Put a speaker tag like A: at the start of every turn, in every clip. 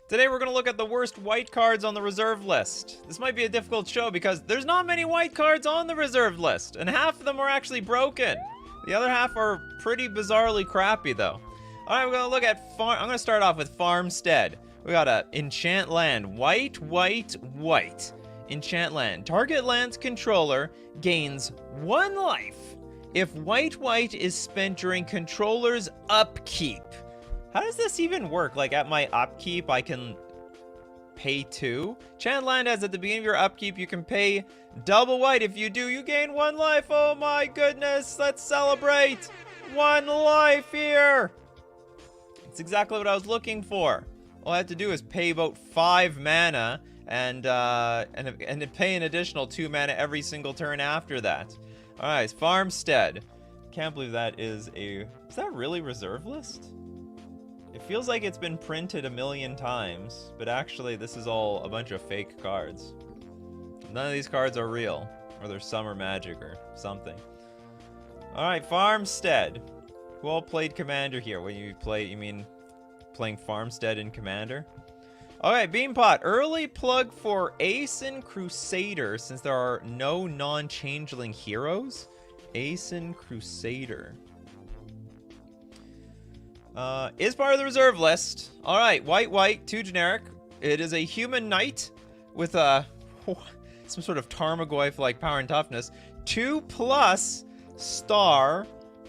A: Today we're going to look at the worst white cards on the reserve list. This might be a difficult show because there's not many white cards on the reserve list, and half of them are actually broken. The other half are pretty bizarrely crappy though. Alright, we're going to look at I'm going to start off with Farmstead. We got a Enchant Land. White, white, white. Enchant Land. Target land's controller gains 1 life if white, white is spent during controller's upkeep. How does this even work? Like, at my upkeep, I can pay 2? Enchant Land as at the beginning of your upkeep, you can pay double white. If you do, you gain 1 life. Oh my goodness, let's celebrate. 1 life here. It's exactly what I was looking for. All I have to do is pay about 5 mana and pay an additional 2 mana every single turn after that. All right, Farmstead. Can't believe that is that really reserve list? It feels like it's been printed a million times, but actually this is all a bunch of fake cards. None of these cards are real, or they're summer magic or something. All right, Farmstead. Who all played Commander here? When you play, you mean playing Farmstead in Commander? Alright, Beanpot. Early plug for Aeson Crusader, since there are no non-changeling heroes. Aeson Crusader. Is part of the reserve list. Alright, white, white, 2 generic. It is a human knight with some sort of Tarmogoyf-like power and toughness. 2+ star.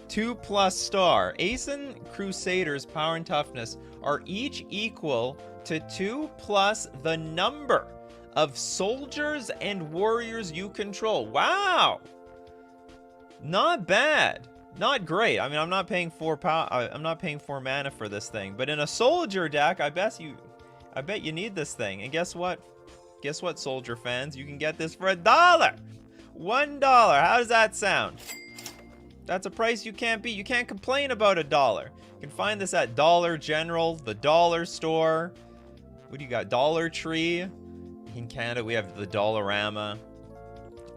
A: 2+ star. Aeson Crusader's power and toughness are each equal to 2+ the number of soldiers and warriors you control. Wow! Not bad. Not great. I mean, I'm not paying 4 mana for this thing, but in a soldier deck, I bet you need this thing. And guess what? Guess what, soldier fans? You can get this for $1. $1. How does that sound? That's a price you can't beat. You can't complain about $1. You can find this at Dollar General, the Dollar Store. What do you got? Dollar Tree. In Canada, we have the Dollarama.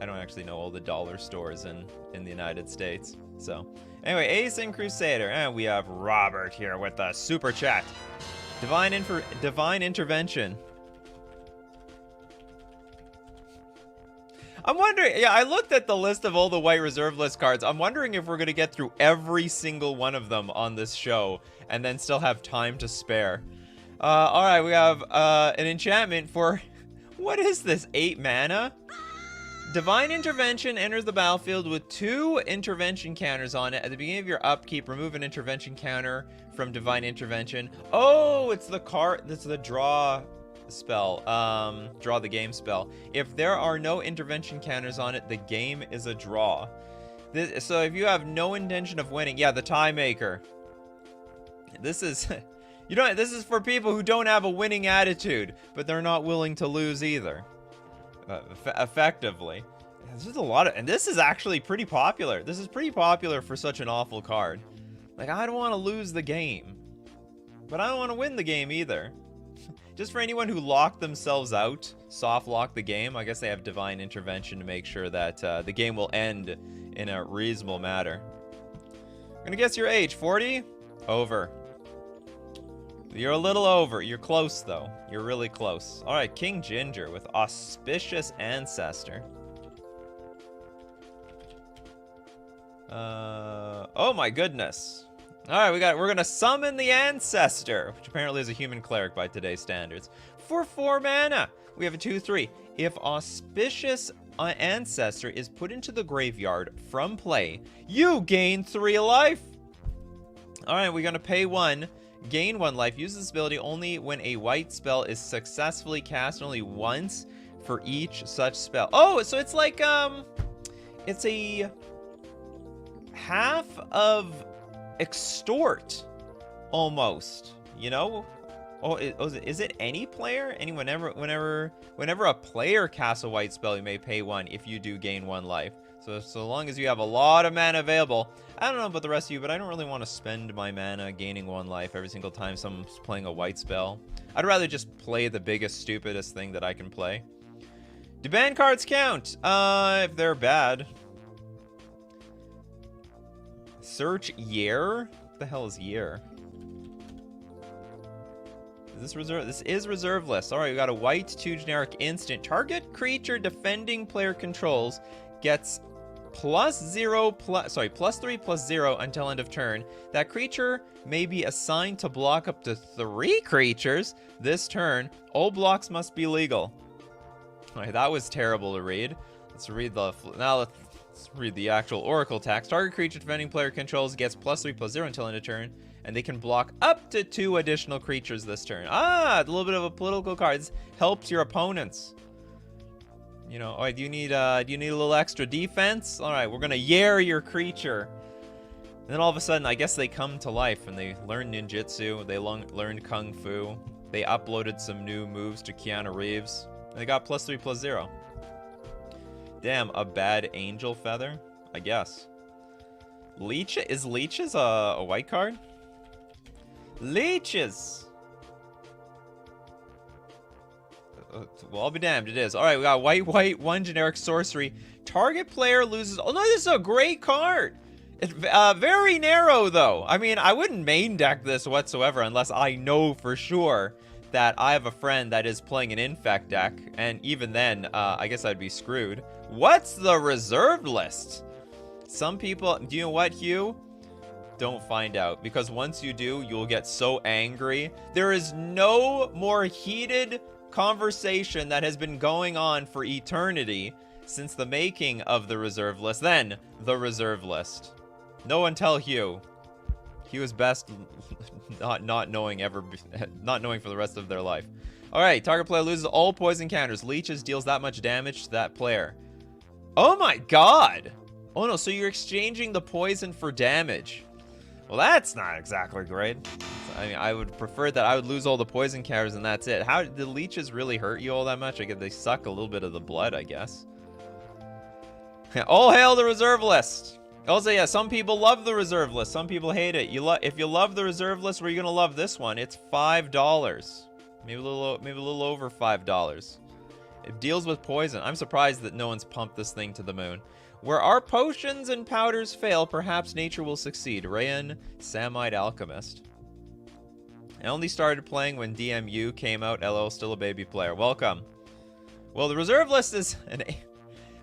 A: I don't actually know all the dollar stores in the United States. So, anyway, Aeson Crusader. And we have Robert here with the super chat. Divine Intervention. I'm wondering, yeah, I looked at the list of all the white reserve list cards. I'm wondering if we're going to get through every single one of them on this show and then still have time to spare. All right, we have an enchantment for, what is this, 8 mana? Divine Intervention enters the battlefield with 2 intervention counters on it. At the beginning of your upkeep, remove an intervention counter from Divine Intervention. Oh, it's the card, it's the draw spell, draw the game spell. If there are no intervention counters on it, the game is a draw. So if you have no intention of winning, yeah, the tie maker. This is, this is for people who don't have a winning attitude, but they're not willing to lose either. Effectively. This is a lot of, and this is actually pretty popular. This is pretty popular for such an awful card. Like, I don't want to lose the game, but I don't want to win the game either. Just for anyone who locked themselves out, soft lock the game, I guess they have Divine Intervention to make sure that the game will end in a reasonable manner. I'm gonna guess your age, 40? Over. You're a little over. You're close, though. You're really close. All right, King Ginger with Auspicious Ancestor. Oh my goodness. All right, we're gonna summon the Ancestor, which apparently is a human cleric by today's standards, for 4 mana. We have a 2/3. If Auspicious Ancestor is put into the graveyard from play, you gain 3 life. All right, we're gonna pay 1, gain 1 life. Use this ability only when a white spell is successfully cast, only once for each such spell. Oh, so it's like it's a half of Extort, almost, you know? Oh, is it any player? Whenever a player casts a white spell, you may pay 1 if you do gain 1 life. So long as you have a lot of mana available. I don't know about the rest of you, but I don't really want to spend my mana gaining 1 life every single time someone's playing a white spell. I'd rather just play the biggest, stupidest thing that I can play. Do ban cards count? If they're bad. Search year? What the hell is year? Is this reserve? This is reserve list. All right, we got a white 2 generic instant. Target creature defending player controls gets +3/+0 until end of turn. That creature may be assigned to block up to 3 creatures this turn. All blocks must be legal. All right, that was terrible to read. Let's read let's read the actual Oracle text. Target creature defending player controls gets +3/+0 until end of turn, and they can block up to 2 additional creatures this turn. Ah, a little bit of a political card. This helps your opponents. You know, oh, do you need a little extra defense? All right, we're gonna your creature. And then all of a sudden, I guess they come to life and they learn ninjutsu. They learned kung fu. They uploaded some new moves to Keanu Reeves. And they got +3/+0. Damn, a bad angel feather, I guess. Is leeches a white card? Leeches. Well, I'll be damned, it is. All right, we got white, 1 generic sorcery. Target player loses. Oh no, this is a great card. It's very narrow though. I mean, I wouldn't main deck this whatsoever unless I know for sure that I have a friend that is playing an infect deck, and even then, I guess I'd be screwed. What's the reserved list? Some people, do you know what, Hugh? Don't find out, because once you do, you'll get so angry. There is no more heated conversation that has been going on for eternity since the making of the reserve list than the reserve list. No one tell Hugh. Hugh is best not knowing for the rest of their life. All right, target player loses all poison counters. Leeches deals that much damage to that player. Oh my god. Oh no, so you're exchanging the poison for damage. Well, that's not exactly great. I mean, I would prefer that I would lose all the poison counters and that's it. How did the leeches really hurt you all that much? I guess they suck a little bit of the blood, I guess. All hail the reserve list. Also, yeah, some people love the reserve list. Some people hate it. If you love the reserve list, well, you're gonna love this one. It's $5, maybe a little over $5. It deals with poison. I'm surprised that no one's pumped this thing to the moon. Where our potions and powders fail, perhaps nature will succeed. Rayan, Samite Alchemist. I only started playing when DMU came out. LL, still a baby player. Welcome. Well, the reserve list is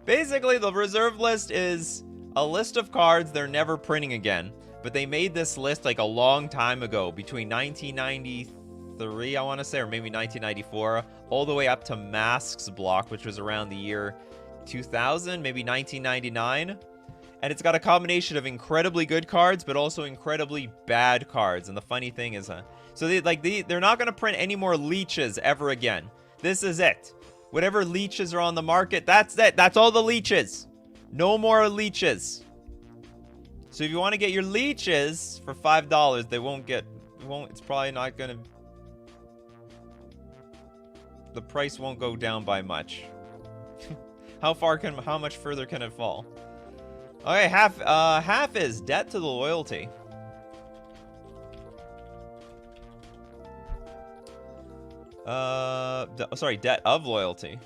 A: basically the reserve list is a list of cards they're never printing again. But they made this list like a long time ago, between 1993, I want to say, or maybe 1994, all the way up to Masks block, which was around the year 2000, maybe 1999. And it's got a combination of incredibly good cards, but also incredibly bad cards. And the funny thing is, so they're not going to print any more leeches ever again. This is it. Whatever leeches are on the market, that's it. That's all the leeches. No more leeches. So if you want to get your leeches for $5, it's probably not going to, the price won't go down by much. How much further can it fall? Okay, half is debt to the loyalty. Sorry, debt of loyalty.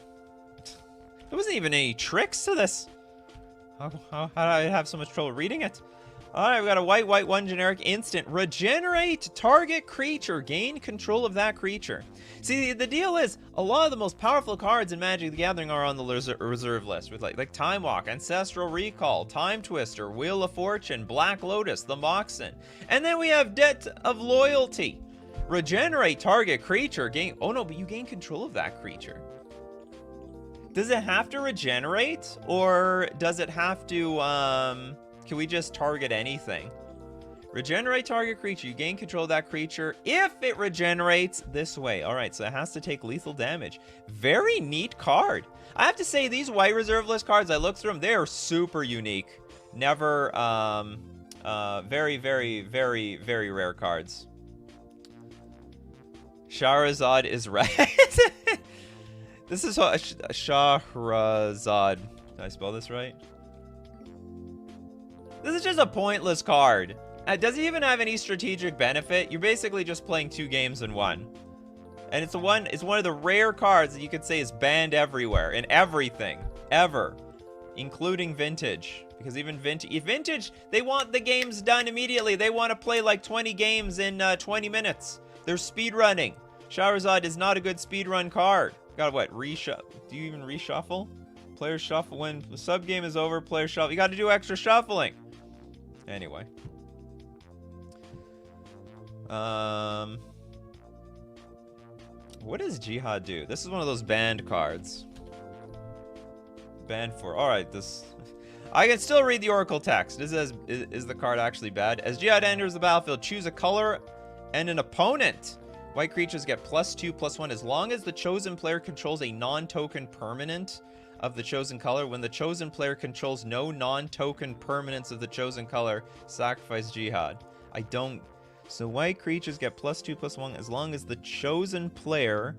A: There wasn't even any tricks to this. How did I have so much trouble reading it? All right, we got a white 1 generic instant. Regenerate target creature. Gain control of that creature. See, the deal is, a lot of the most powerful cards in Magic the Gathering are on the reserve list, with like Time Walk, Ancestral Recall, Time Twister, Wheel of Fortune, Black Lotus, the Moxen. And then we have Debt of Loyalty. Regenerate target creature. Gain. Oh no, but you gain control of that creature. Does it have to regenerate, or does it have to, can we just target anything? Regenerate target creature. You gain control of that creature if it regenerates this way. All right, so it has to take lethal damage. Very neat card. I have to say, these white reserve list cards, I looked through them, they are super unique. Never, very, very, very, very rare cards. Shahrazad is right. This is Shahrazad. Did I spell this right? This is just a pointless card. It doesn't even have any strategic benefit. You're basically just playing 2 games in one. And it's one of the rare cards that you could say is banned everywhere, in everything, ever, including Vintage. Because even Vintage, they want the games done immediately. They want to play like 20 games in 20 minutes. They're speedrunning. Shahrazad is not a good speedrun card. Got what? Reshuffle. Do you even reshuffle? Players shuffle when the sub game is over. Players shuffle. You got to do extra shuffling. Anyway. What does Jihad do? This is one of those banned cards. Banned for. Alright, this. I can still read the Oracle text. It says, is the card actually bad? As Jihad enters the battlefield, choose a color and an opponent. White creatures get +2/+1 as long as the chosen player controls a non-token permanent of the chosen color. When the chosen player controls no non-token permanents of the chosen color, sacrifice Jihad. I don't... So white creatures get +2/+1 as long as the chosen player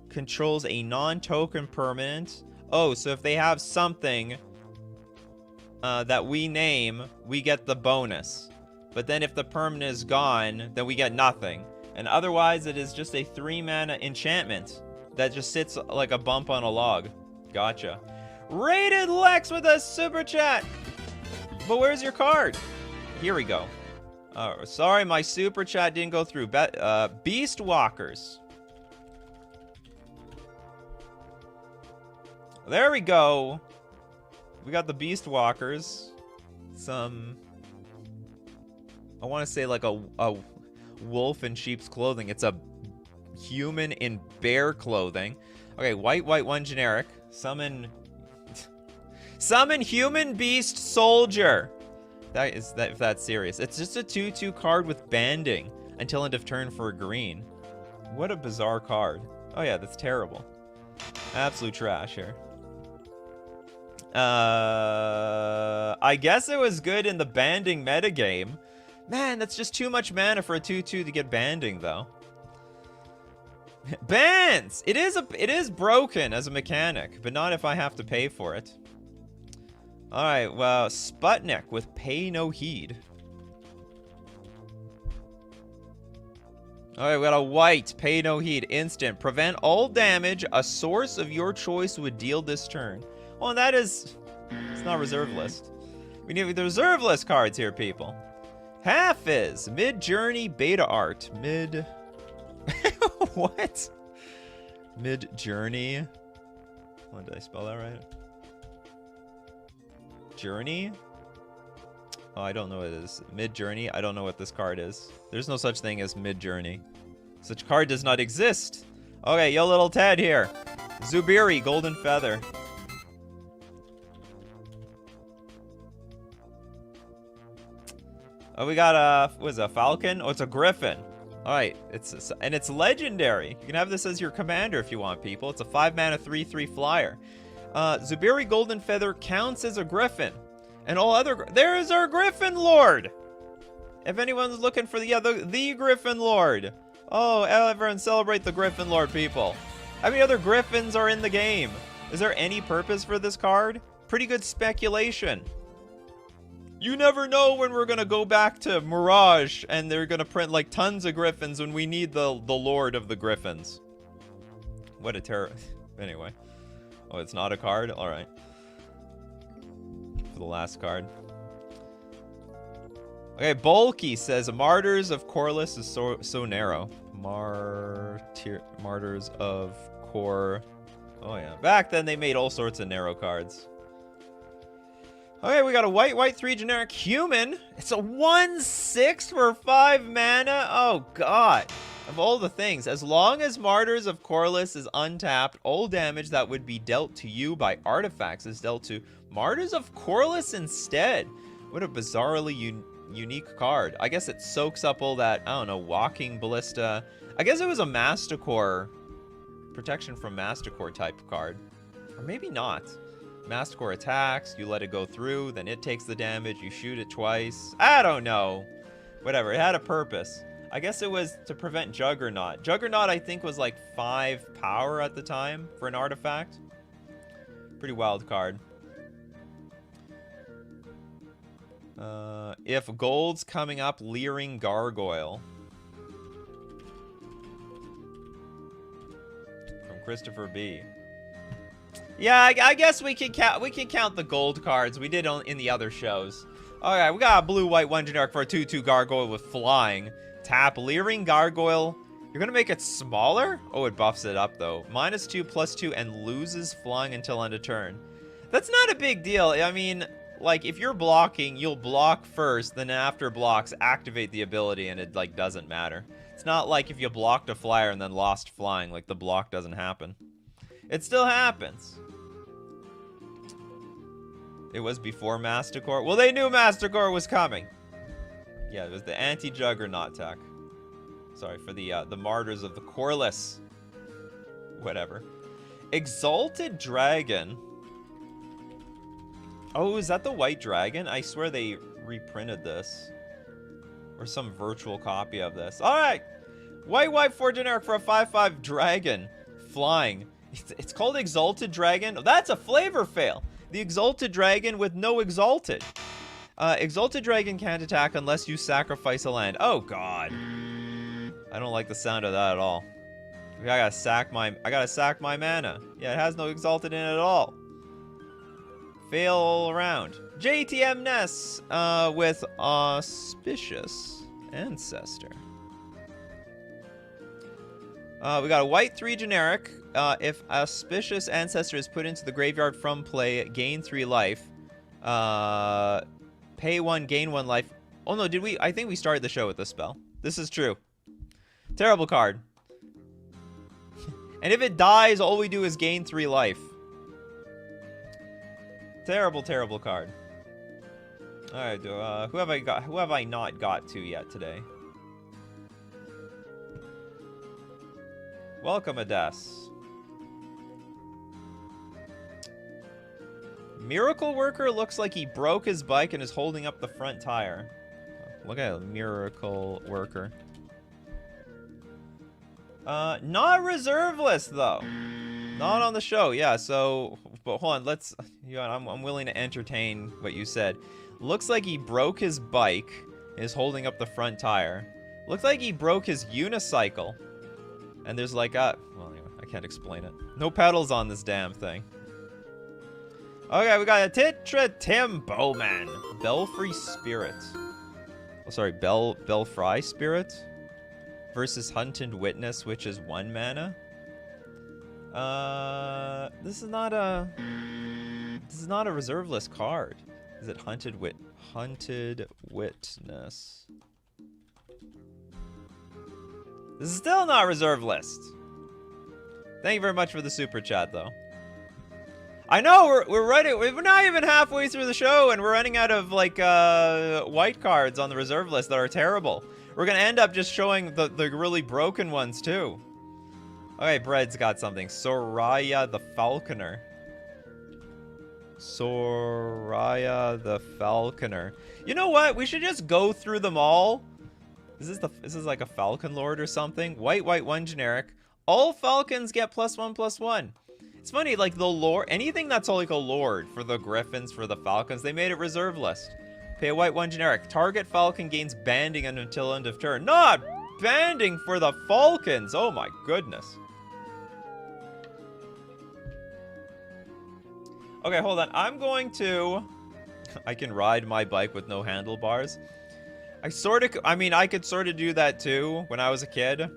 A: controls a non-token permanent. Oh, so if they have something that we name, we get the bonus. But then if the permanent is gone, then we get nothing. And otherwise, it is just a 3-mana enchantment that just sits like a bump on a log. Gotcha. Rated Lex with a super chat. But where's your card? Here we go. Sorry, my super chat didn't go through. Beast Walkers. There we go. We got the Beast Walkers. Some... I want to say like a wolf in sheep's clothing. It's a human in bear clothing. Okay, white, 1 generic. Summon human beast soldier. If that's serious. It's just a 2/2 card with banding until end of turn for a green. What a bizarre card. Oh yeah, that's terrible. Absolute trash here. I guess it was good in the banding metagame. Man, that's just too much mana for a 2/2 to get banding, though. Bans! It is broken as a mechanic, but not if I have to pay for it. Alright, well, Sputnik with Pay No Heed. Alright, we got a white, Pay No Heed, instant. Prevent all damage a source of your choice would deal this turn. Well, that is... It's not reserve list. We need the reserve list cards here, people. Hafiz, Mid-Journey Beta Art. What? Mid-Journey? Did I spell that right? Journey? Oh, I don't know what it is. Mid-Journey? I don't know what this card is. There's no such thing as Mid-Journey. Such card does not exist. Okay, yo little Ted here. Zubiri, Golden Feather. Oh, we got what is it, a falcon? Oh, it's a griffin. All right, it's legendary. You can have this as your commander if you want, people. It's a 5-mana 3/3 flyer. Zubiri Golden Feather counts as a griffin, and all other. There is our Griffin Lord. If anyone's looking for the Griffin Lord. Oh, everyone celebrate the Griffin Lord, people. How many other griffins are in the game? Is there any purpose for this card? Pretty good speculation. You never know when we're gonna go back to Mirage and they're gonna print like tons of griffins when we need the Lord of the Griffins. What a terror. Anyway. Oh, it's not a card? Alright. For the last card. Okay, Bulky says Martyrs of Corliss is so narrow. Martyrs of Core. Oh yeah. Back then they made all sorts of narrow cards. Okay, we got a white 3 generic human. It's a 1/6 for 5 mana. Oh god. Of all the things, as long as Martyrs of Corliss is untapped, all damage that would be dealt to you by artifacts is dealt to Martyrs of Corliss instead. What a bizarrely unique card. I guess it soaks up all that, I don't know, Walking Ballista. I guess it was a Masticore, protection from Masticore type card. Or maybe not. Masticore attacks, you let it go through, then it takes the damage, you shoot it twice. I don't know. Whatever, it had a purpose. I guess it was to prevent Juggernaut. Juggernaut, I think, was like 5 power at the time for an artifact. Pretty wild card. If gold's coming up, Leering Gargoyle. From Christopher B. Yeah, I guess we can count the gold cards. We did in the other shows. Alright, we got a blue-white 1 generic for a 2/2 gargoyle with flying. Tap Leering Gargoyle. You're gonna make it smaller? Oh, it buffs it up though. -2, +2, and loses flying until end of turn. That's not a big deal. I mean, like, if you're blocking, you'll block first, then after blocks, activate the ability, and it, like, doesn't matter. It's not like if you blocked a flyer and then lost flying, like, the block doesn't happen. It still happens. It was before Mastercore. Well, they knew Mastercore was coming. Yeah, it was the anti-Juggernaut tech. Sorry for the martyrs of the Coreless. Whatever. Exalted Dragon. Oh, is that the White Dragon? I swear they reprinted this. Or some virtual copy of this. Alright! White 4 generic for a 5/5 dragon. Flying. It's called Exalted Dragon. Oh, that's a flavor fail! The Exalted Dragon with no Exalted. Exalted Dragon can't attack unless you sacrifice a land. Oh, God. I don't like the sound of that at all. I gotta sack my mana. Yeah, it has no Exalted in it at all. Fail all around. JTM Ness with Auspicious Ancestor. We got a white 3 generic. If Auspicious Ancestor is put into the graveyard from play, gain 3 life. Pay 1, gain 1 life. Oh no, did we? I think we started the show with this spell. This is true. Terrible card. And if it dies, all we do is gain 3 life. Terrible, terrible card. Alright, who have I got? Who have I not got to yet today? Welcome, Ades. Miracle Worker looks like he broke his bike and is holding up the front tire. Look at Miracle Worker. Not reserve list though. Not on the show. Yeah, so but hold on, let's I'm willing to entertain what you said. Looks like he broke his bike and is holding up the front tire. Looks like he broke his unicycle. And there's like a well anyway, I can't explain it. No pedals on this damn thing. Okay, we got a Titra Tim Bowman. Belfry Spirit. Oh, sorry, Belfry Spirit versus Hunted Witness, which is 1 mana. This is not a reserve list card. Is it Hunted Witness? This is still not reserve list. Thank you very much for the super chat, though. I know we're not even halfway through the show, and we're running out of like white cards on the reserve list that are terrible. We're gonna end up just showing the really broken ones too. Okay, Bread's got something. Soraya the Falconer. Soraya the Falconer. You know what? We should just go through them all. Is this like a Falcon Lord or something? White 1 generic. All Falcons get +1/+1. It's funny, like the lord, anything that's like a lord for the Griffins, for the Falcons, they made it reserve list. Pay a white 1 generic. Target Falcon gains banding until end of turn. Not banding for the Falcons. Oh my goodness. Okay, hold on. I'm going to... I can ride my bike with no handlebars. I could sort of do that too when I was a kid.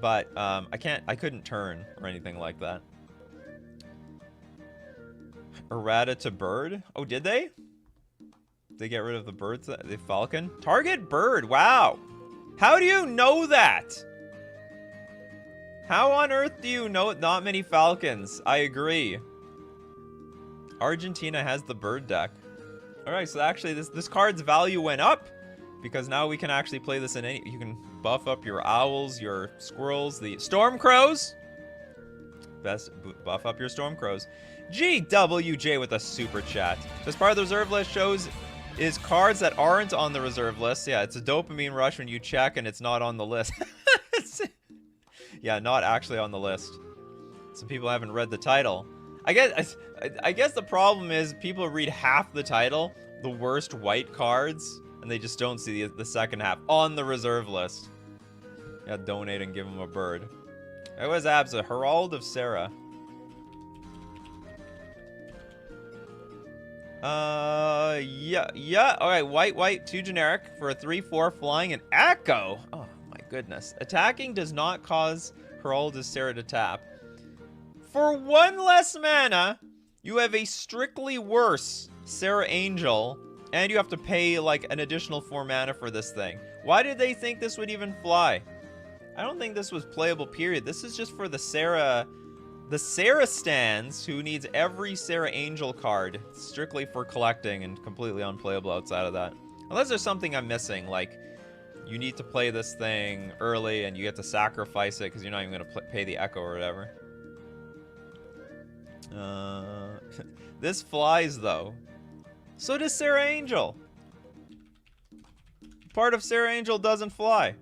A: But I couldn't turn or anything like that. Errata to bird? Oh, did they? They get rid of the birds, the falcon? Target bird, wow. How do you know that? How on earth do you know not many falcons? I agree. Argentina has the bird deck. All right, so actually this card's value went up because now we can actually play this in any, you can buff up your owls, your squirrels, the storm crows. Best buff up your storm crows. GWJ with a super chat. As part of the reserve list shows is cards that aren't on the reserve list. Yeah, it's a dopamine rush when you check and it's not on the list. Yeah, not actually on the list. Some people haven't read the title. I guess the problem is people read half the title, the worst white cards, and they just don't see the second half on the reserve list. Yeah, donate and give them a bird. It was Absa, Herald of Sarah. Yeah. All right, white, 2 generic for a 3/4 flying and echo. Oh my goodness. Attacking does not cause Herald's Sarah to tap. For 1 less mana, you have a strictly worse Sarah Angel, and you have to pay like an additional 4 mana for this thing. Why did they think this would even fly? I don't think this was playable, period. This is just for the Sarah stands who needs every Sarah Angel card strictly for collecting and completely unplayable outside of that. Unless there's something I'm missing, like you need to play this thing early and you get to sacrifice it because you're not even going to pay the Echo or whatever. This flies, though. So does Sarah Angel. Part of Sarah Angel doesn't fly.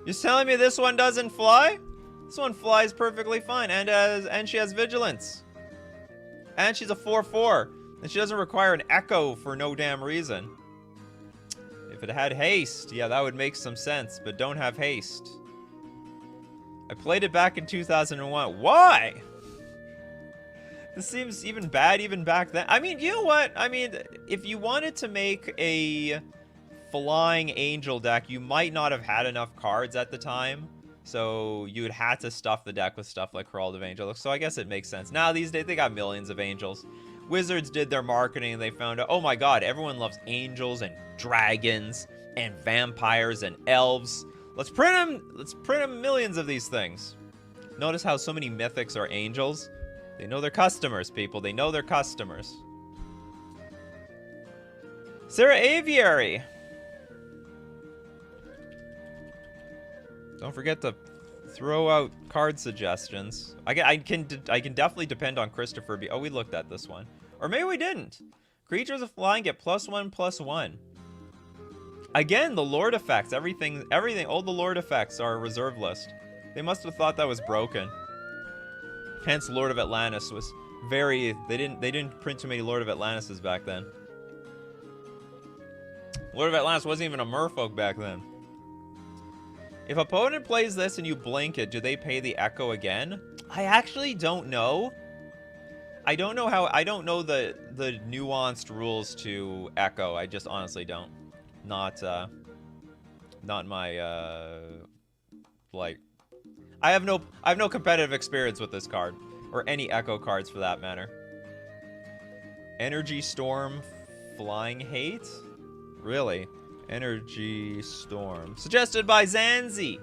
A: You're telling me this one doesn't fly? This one flies perfectly fine, and she has Vigilance. And she's a 4/4. And she doesn't require an Echo for no damn reason. If it had haste, yeah, that would make some sense, but don't have haste. I played it back in 2001. Why? This seems even bad even back then. I mean, you know what? I mean, if you wanted to make a flying angel deck, you might not have had enough cards at the time. So you would have to stuff the deck with stuff like Herald of Angel. So I guess it makes sense. Now these days, they got millions of angels. Wizards did their marketing and they found out, oh my god, everyone loves angels and dragons and vampires and elves. Let's print them millions of these things. Notice how so many mythics are angels? They know their customers, people. They know their customers. Sarah Aviary. Don't forget to throw out card suggestions. I can definitely depend on Christopher B. Oh, we looked at this one. Or maybe we didn't. Creatures of flying get +1/+1. Again, the Lord effects. Everything, all the Lord effects are a reserve list. They must have thought that was broken. Hence, Lord of Atlantis was very... They didn't print too many Lord of Atlantises back then. Lord of Atlantis wasn't even a merfolk back then. If opponent plays this and you blink it, do they pay the Echo again? I actually don't know. I don't know how... I don't know the nuanced rules to Echo. I just honestly don't. Not my... like... I have no competitive experience with this card. Or any Echo cards for that matter. Energy Storm Flying Hate? Really? Energy Storm. Suggested by Zanzi.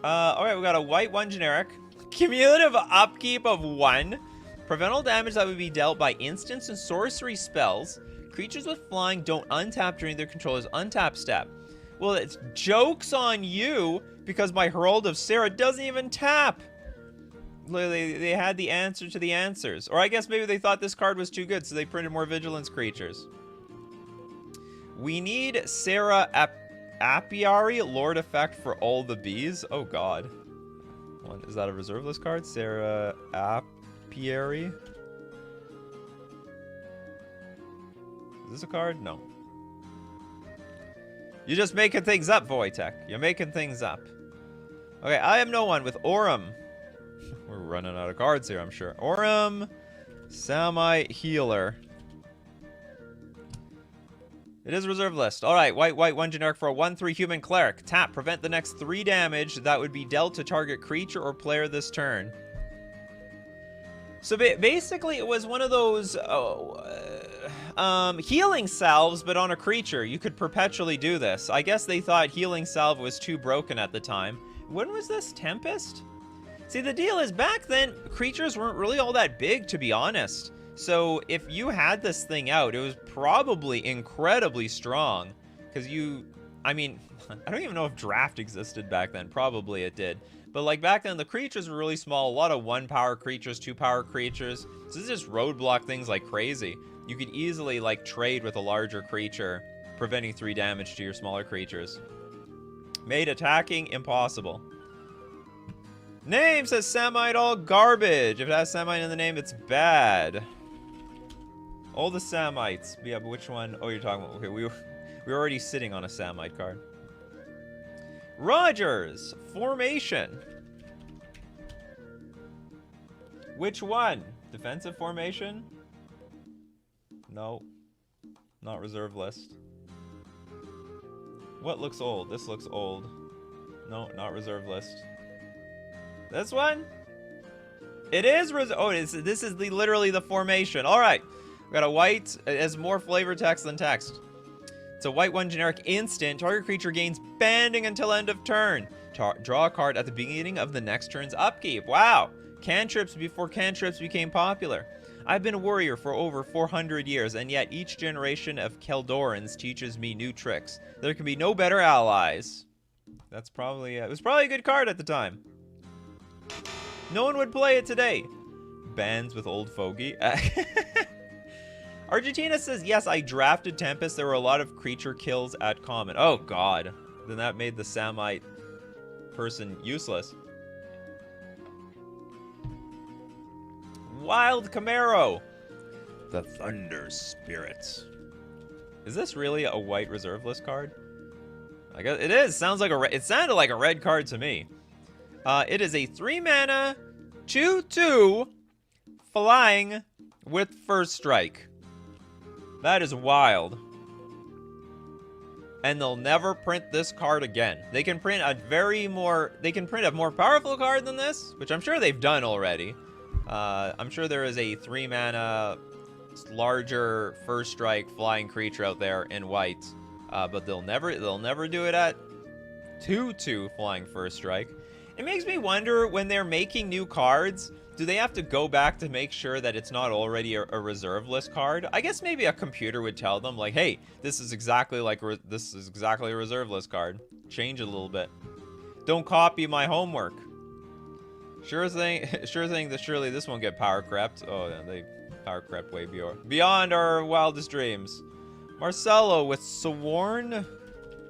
A: Alright, we got a white 1 generic. Cumulative upkeep of 1. Prevent all damage that would be dealt by instants and sorcery spells. Creatures with flying don't untap during their controller's untap step. Well, it's joke's on you, because my Herald of Sarah doesn't even tap. They had the answer to the answers. Or I guess maybe they thought this card was too good, so they printed more Vigilance creatures. We need Sarah Apiary, Lord effect for all the bees. Oh god. Is that a reserve list card? Sarah Apiary? Is this a card? No. You're just making things up, Wojtek. You're making things up. Okay, I am no one with Aurum. We're running out of cards here, I'm sure. Aurum, Samite Healer. It is a reserve list. Alright, white, 1 generic for a 1/3 human cleric. Tap, prevent the next 3 damage that would be dealt to target creature or player this turn. So basically, it was one of those healing salves, but on a creature. You could perpetually do this. I guess they thought healing salve was too broken at the time. When was this? Tempest? See, the deal is, back then, creatures weren't really all that big, to be honest. So if you had this thing out, it was probably incredibly strong. Because I mean, I don't even know if draft existed back then. Probably it did. But like back then, the creatures were really small. A lot of 1-power creatures, 2-power creatures. So this just roadblock things like crazy. You could easily like trade with a larger creature, preventing 3 damage to your smaller creatures. Made attacking impossible. Name says Samite all garbage. If it has Samite in the name, it's bad. All the Samites. Yeah, but which one? Oh, you're talking about... Okay, we were already sitting on a Samite card. Rogers. Formation. Which one? Defensive formation? No. Not reserve list. What looks old? This looks old. No, not reserve list. This one? It is this is literally the formation. All right. We got a white. It has more flavor text than text. It's a white 1 generic instant. Target creature gains banding until end of turn. Draw a card at the beginning of the next turn's upkeep. Wow. Cantrips before cantrips became popular. I've been a warrior for over 400 years, and yet each generation of Keldorans teaches me new tricks. There can be no better allies. That's probably, it was probably a good card at the time. No one would play it today. Bands with old fogey. Argentina says, yes, I drafted Tempest. There were a lot of creature kills at common. Oh, God. Then that made the Samite person useless. Wild Camaro. The Thunder Spirits. Is this really a white reserve list card? I guess it is. Sounds like it sounded like a red card to me. It is a 3-mana, 2/2 flying with first strike. That is wild. And they'll never print this card again. They can print a more powerful card than this, which I'm sure they've done already. I'm sure there is a 3-mana larger first strike flying creature out there in white. But they'll never do it at 2/2 flying first strike. It makes me wonder, when they're making new cards, do they have to go back to make sure that it's not already a reserve list card? I guess maybe a computer would tell them, like, hey, this is exactly a reserve list card. Change it a little bit. Don't copy my homework. Sure thing that surely this won't get power crept. Oh, yeah, they power crept way beyond our wildest dreams. Marcelo with Sworn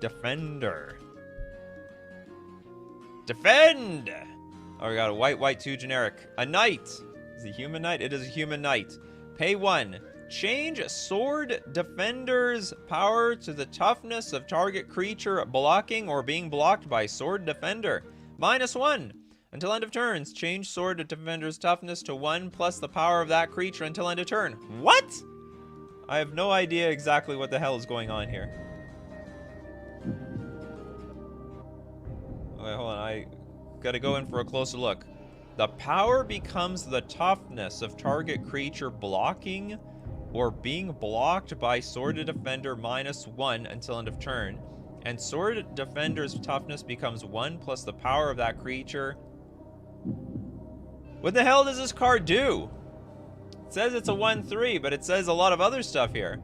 A: Defender. Defend! Oh, we got a white 2 generic. A knight. Is it a human knight? It is a human knight. Pay 1. Change Sword Defender's power to the toughness of target creature blocking or being blocked by Sword Defender. -1. Until end of turns, change Sword Defender's toughness to 1 plus the power of that creature until end of turn. What? I have no idea exactly what the hell is going on here. Okay, hold on. I gotta go in for a closer look. The power becomes the toughness of target creature blocking or being blocked by Sword Defender -1 until end of turn. And Sword Defender's toughness becomes 1 plus the power of that creature. What the hell does this card do? It says it's a 1/3, but it says a lot of other stuff here.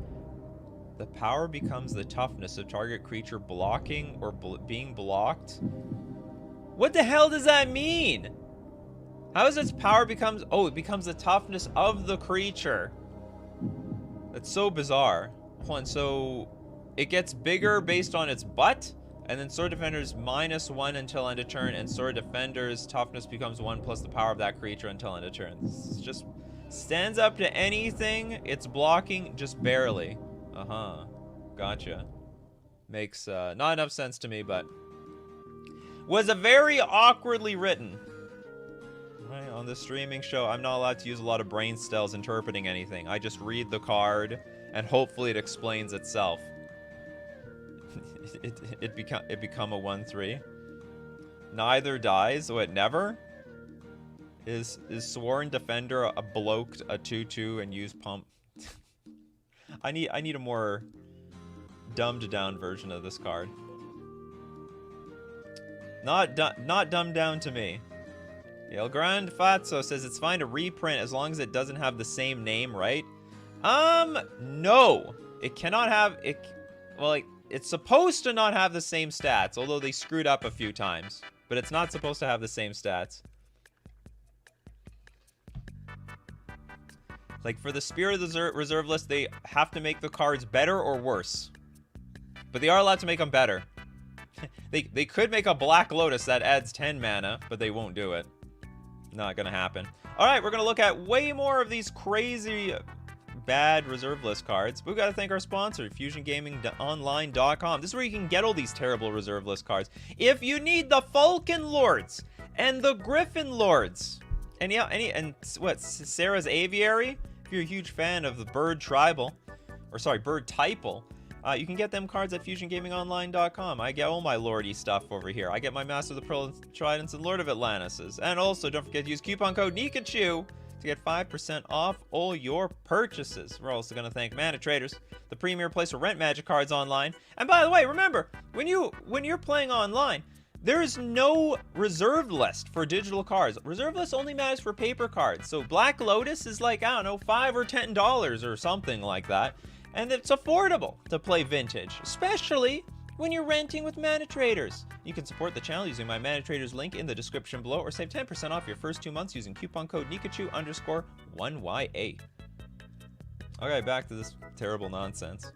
A: The power becomes the toughness of target creature blocking or being blocked. What the hell does that mean? How is its power becomes... Oh, it becomes the toughness of the creature. That's so bizarre. Hold on, so... It gets bigger based on its butt? And then Sword Defender's -1 until end of turn, and Sword Defender's toughness becomes 1 plus the power of that creature until end of turn. This is just... Stands up to anything. It's blocking just barely. Uh-huh. Gotcha. Makes not enough sense to me, but... Was a very awkwardly written. Right, on this streaming show, I'm not allowed to use a lot of brain cells interpreting anything. I just read the card, and hopefully it explains itself. it become a 1/3. Neither dies, so it never? Is Sworn Defender a bloked a 2/2 and use pump? I need a more dumbed down version of this card. Not dumbed down to me. El Grand Fatso says it's fine to reprint as long as it doesn't have the same name, right? No. It cannot have it. Well, it's supposed to not have the same stats, although they screwed up a few times. But it's not supposed to have the same stats. Like, for the Spirit of the Reserve list, they have to make the cards better or worse. But they are allowed to make them better. They could make a Black Lotus that adds 10 mana, but they won't do it. Not gonna happen. Alright, we're gonna look at way more of these crazy bad reserve list cards. But we've got to thank our sponsor, FusionGamingOnline.com. This is where you can get all these terrible reserve list cards. If you need the Falcon Lords and the Griffin Lords, and yeah, Sarah's Aviary, if you're a huge fan of the Bird Tribal, or sorry, Bird Typal, You can get them cards at FusionGamingOnline.com. I get all my Lordy stuff over here. I get my Master of the Pearl Tridents and Lord of Atlantis. And also, don't forget to use coupon code Nikachu to get 5% off all your purchases. We're also going to thank Mana Traders, the premier place to rent Magic cards online. And by the way, remember, when you're playing online, there is no reserve list for digital cards. Reserve list only matters for paper cards. So Black Lotus is like, I don't know, $5 or $10 or something like that. And it's affordable to play Vintage, especially when you're renting with Mana Traders. You can support the channel using my Mana Traders link in the description below, or save 10% off your first 2 months using coupon code Nikachu_1YA. Okay, back to this terrible nonsense.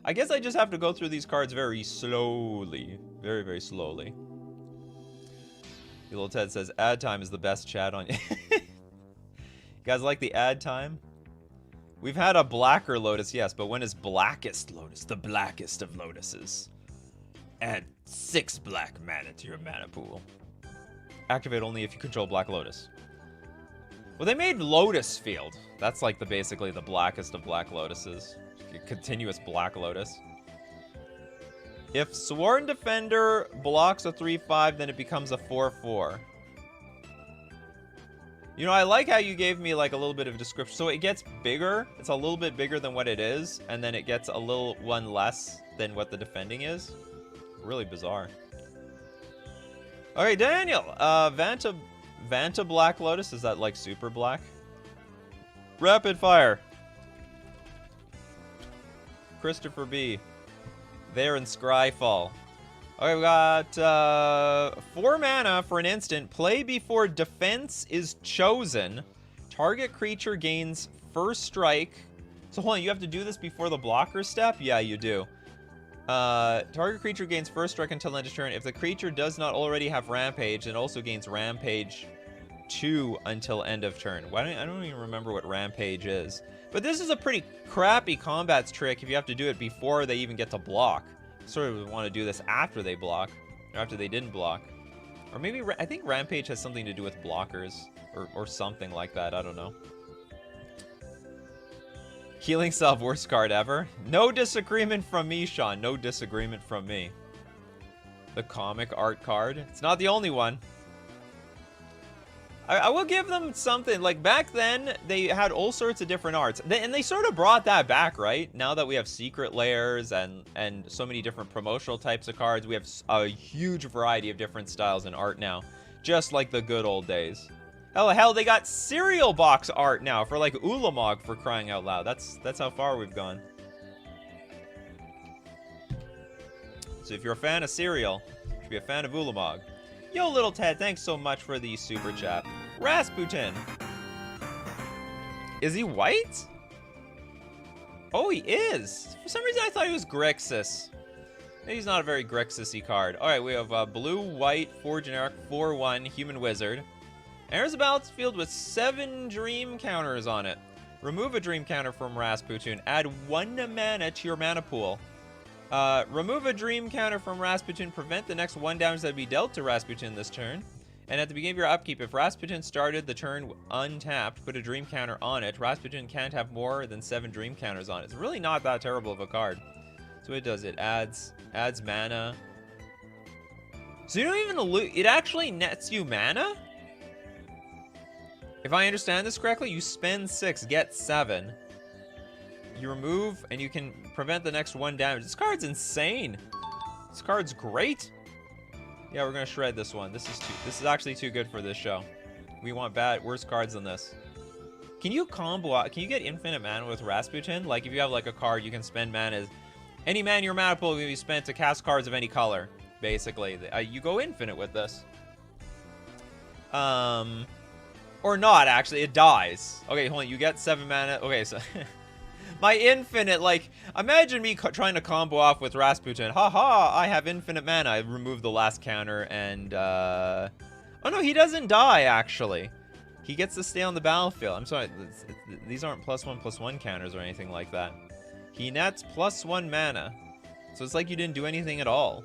A: I guess I just have to go through these cards very slowly. Very, very slowly. Little Ted says, ad time is the best chat on... You guys like the ad time? We've had a blacker Lotus, yes, but when is Blackest Lotus? The blackest of Lotuses. Add 6 black mana to your mana pool. Activate only if you control Black Lotus. Well, they made Lotus Field. That's like basically the blackest of Black Lotuses. A continuous Black Lotus. If Sworn Defender blocks a 3/5, then it becomes a 4/4. You know, I like how you gave me like a little bit of a description. So it gets bigger. It's a little bit bigger than what it is. And then it gets a little one less than what the defending is. Really bizarre. Okay, Daniel. Vanta Black Lotus. Is that like super black? Rapid fire. Christopher B. There in Scryfall. Okay, we got 4 mana for an instant. Play before defense is chosen. Target creature gains first strike. So hold on, you have to do this before the blocker step? Yeah, you do. Target creature gains first strike until end of turn. If the creature does not already have Rampage, it also gains Rampage 2 until end of turn. I don't even remember what Rampage is. But this is a pretty crappy combat trick if you have to do it before they even get to block. Sort of want to do this after they block, or after they didn't block. Or maybe, I think Rampage has something to do with blockers, or something like that, I don't know. Healing Salve, worst card ever? No disagreement from me, Sean, no disagreement from me. The comic art card, it's not the only one. I will give them something. Like, back then, they had all sorts of different arts. And they sort of brought that back, right? Now that we have secret layers and so many different promotional types of cards, we have a huge variety of different styles in art now. Just like the good old days. Hell, they got cereal box art now for, like, Ulamog, for crying out loud. That's how far we've gone. So if you're a fan of cereal, you should be a fan of Ulamog. Yo, Little Ted, thanks so much for the super chat. Rasputin. Is he white? Oh, he is. For some reason, I thought he was Grixis. Maybe he's not a very Grixis-y card. All right, we have blue, white, 4 generic, 4/1, human wizard. Enters the battlefield with 7 dream counters on it. Remove a dream counter from Rasputin. Add 1 mana to your mana pool. Remove a dream counter from Rasputin. Prevent the next 1 damage that would be dealt to Rasputin this turn. And at the beginning of your upkeep, if Rasputin started the turn untapped, put a dream counter on it. Rasputin can't have more than 7 dream counters on it. It's really not that terrible of a card. So it does. It adds mana. So you don't even lose. It actually nets you mana? If I understand this correctly, you spend 6, get 7. You remove, and you can prevent the next 1 damage. This card's insane. This card's great. Yeah, we're gonna shred this one. This is actually too good for this show. We want worse cards than this. Can you combo out? Can you get infinite mana with Rasputin? Like, if you have like a card, you can spend mana. Any mana in your mana pool can be spent to cast cards of any color. Basically, you go infinite with this. Or not, actually. It dies. Okay, hold on. You get 7 mana. Okay, so... My infinite, like, imagine me trying to combo off with Rasputin. Haha, I have infinite mana. I remove the last counter and, oh no, he doesn't die, actually. He gets to stay on the battlefield. I'm sorry, these aren't +1/+1 counters or anything like that. He nets +1 mana. So it's like you didn't do anything at all.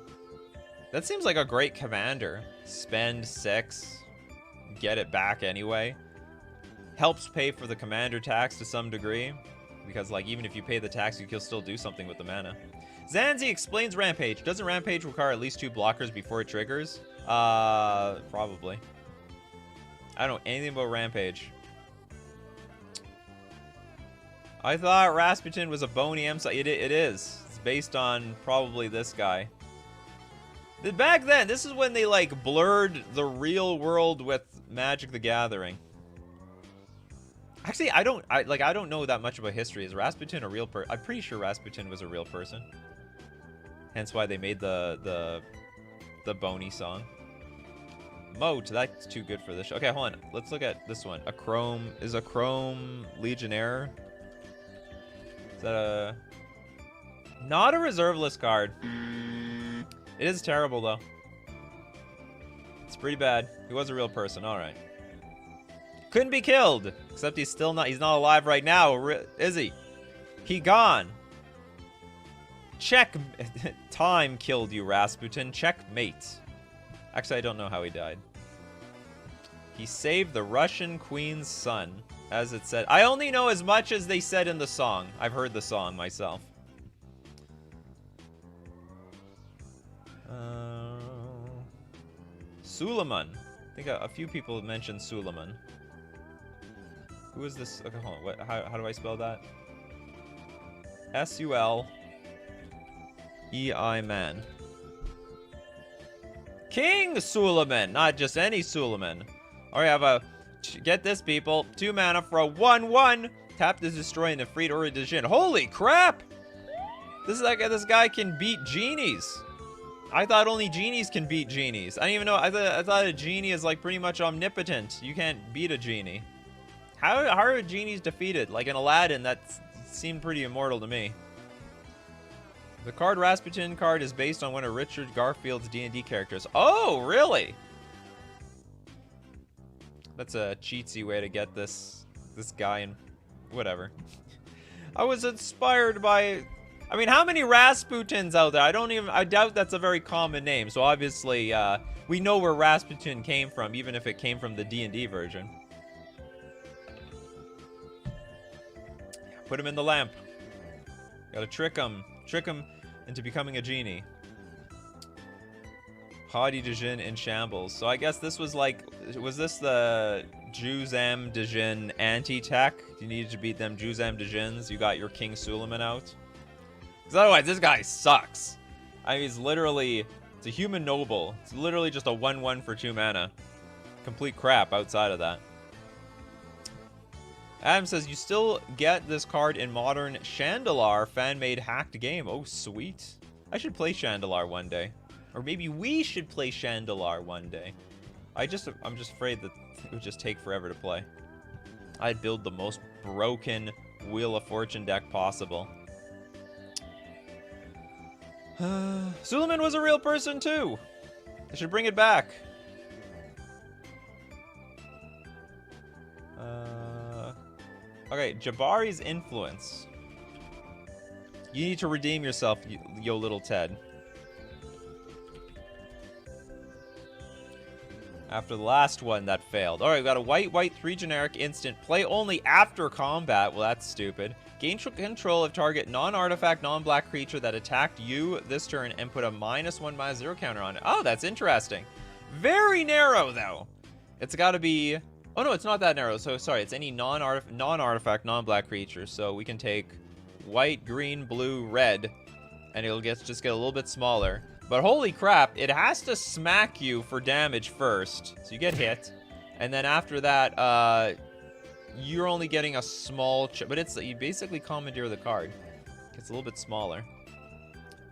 A: That seems like a great commander. Spend 6, get it back anyway. Helps pay for the commander tax to some degree. because like even if you pay the tax, you can still do something with the mana. Zanzi explains Rampage. Doesn't Rampage require at least 2 blockers before it triggers? Probably. I don't know anything about Rampage. I thought Rasputin was a bony M side. It is. It's based on probably this guy. Back then, this is when they like blurred the real world with Magic the Gathering. Actually, I don't know that much about history. Is Rasputin a real person? I'm pretty sure Rasputin was a real person. Hence why they made the bony song. Moat, that's too good for this show. Okay, hold on. Let's look at this one. Is a Chrome Legionnaire? Is that a... Not a reserve list card. It is terrible, though. It's pretty bad. He was a real person. All right. Couldn't be killed. Except he's still not... He's not alive right now, is he? He gone. Check... Time killed you, Rasputin. Checkmate. Actually, I don't know how he died. He saved the Russian queen's son, as it said. I only know as much as they said in the song. I've heard the song myself. Suleiman. I think a few people have mentioned Suleiman. Who is this? Okay, hold on. What? How do I spell that? S-U-L-E-I man. King Suleiman, not just any Suleiman. All right, have a... Get this, people. 2 mana for a 1/1. Tap to destroy and defeat Uri de Jin. Holy crap! This is like this guy can beat genies. I thought only genies can beat genies. I didn't even know. I thought a genie is like pretty much omnipotent. You can't beat a genie. How are genies defeated? Like in Aladdin, that seemed pretty immortal to me. The card Rasputin card is based on one of Richard Garfield's D&D characters. Oh, really? That's a cheatsy way to get this guy in. Whatever. I was inspired by... I mean, how many Rasputins out there? I doubt that's a very common name. So obviously, we know where Rasputin came from, even if it came from the D&D version. Put him in the lamp. Gotta trick him. Trick him into becoming a genie. Hadi Dejin in shambles. So I guess this was like... Was this the Juzam Dejin anti-tech? You needed to beat them Juzam Dejins. You got your King Suleiman out. Because otherwise, this guy sucks. I mean, he's literally... It's a human noble. It's literally just a 1/1 for 2 mana. Complete crap outside of that. Adam says, you still get this card in modern Chandelar fan-made hacked game. Oh, sweet. I should play Chandelar one day. Or maybe we should play Chandelar one day. I'm just afraid that it would just take forever to play. I'd build the most broken Wheel of Fortune deck possible. Suleiman was a real person too. I should bring it back. Okay, Jabari's influence. You need to redeem yourself, yo little Ted. After the last one that failed. Alright, we got a white 3 generic instant. Play only after combat. Well, that's stupid. Gain control of target non-artifact, non-black creature that attacked you this turn and put a -1/-0 counter on it. Oh, that's interesting. Very narrow, though. It's got to be... Oh, no, it's not that narrow. So, sorry, it's any non-artifact, non-black creature. So, we can take white, green, blue, red, and it'll just get a little bit smaller. But holy crap, it has to smack you for damage first. So, you get hit. And then after that, you're only getting a small... But you basically commandeer the card. It's a little bit smaller.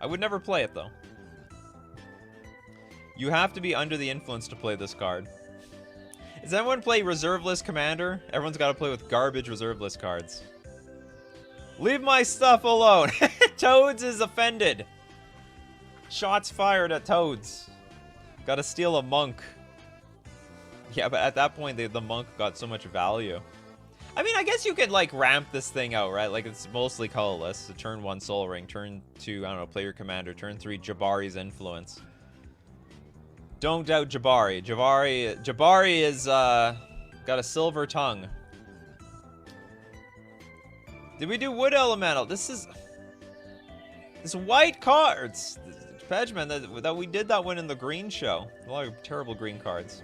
A: I would never play it, though. You have to be under the influence to play this card. Does anyone play reserve list commander? Everyone's got to play with garbage reserve list cards. Leave my stuff alone. Toads is offended. Shots fired at Toads. Gotta steal a monk. Yeah, but at that point, the monk got so much value. I mean, I guess you could, like, ramp this thing out, right? Like, it's mostly colorless. So turn 1, Soul Ring. Turn 2, I don't know, play your commander. Turn 3, Jabari's influence. Don't doubt Jabari. Jabari is, got a silver tongue. Did we do Wood Elemental? This white cards. Pedgeman, that we did that one in the green show. A lot of terrible green cards.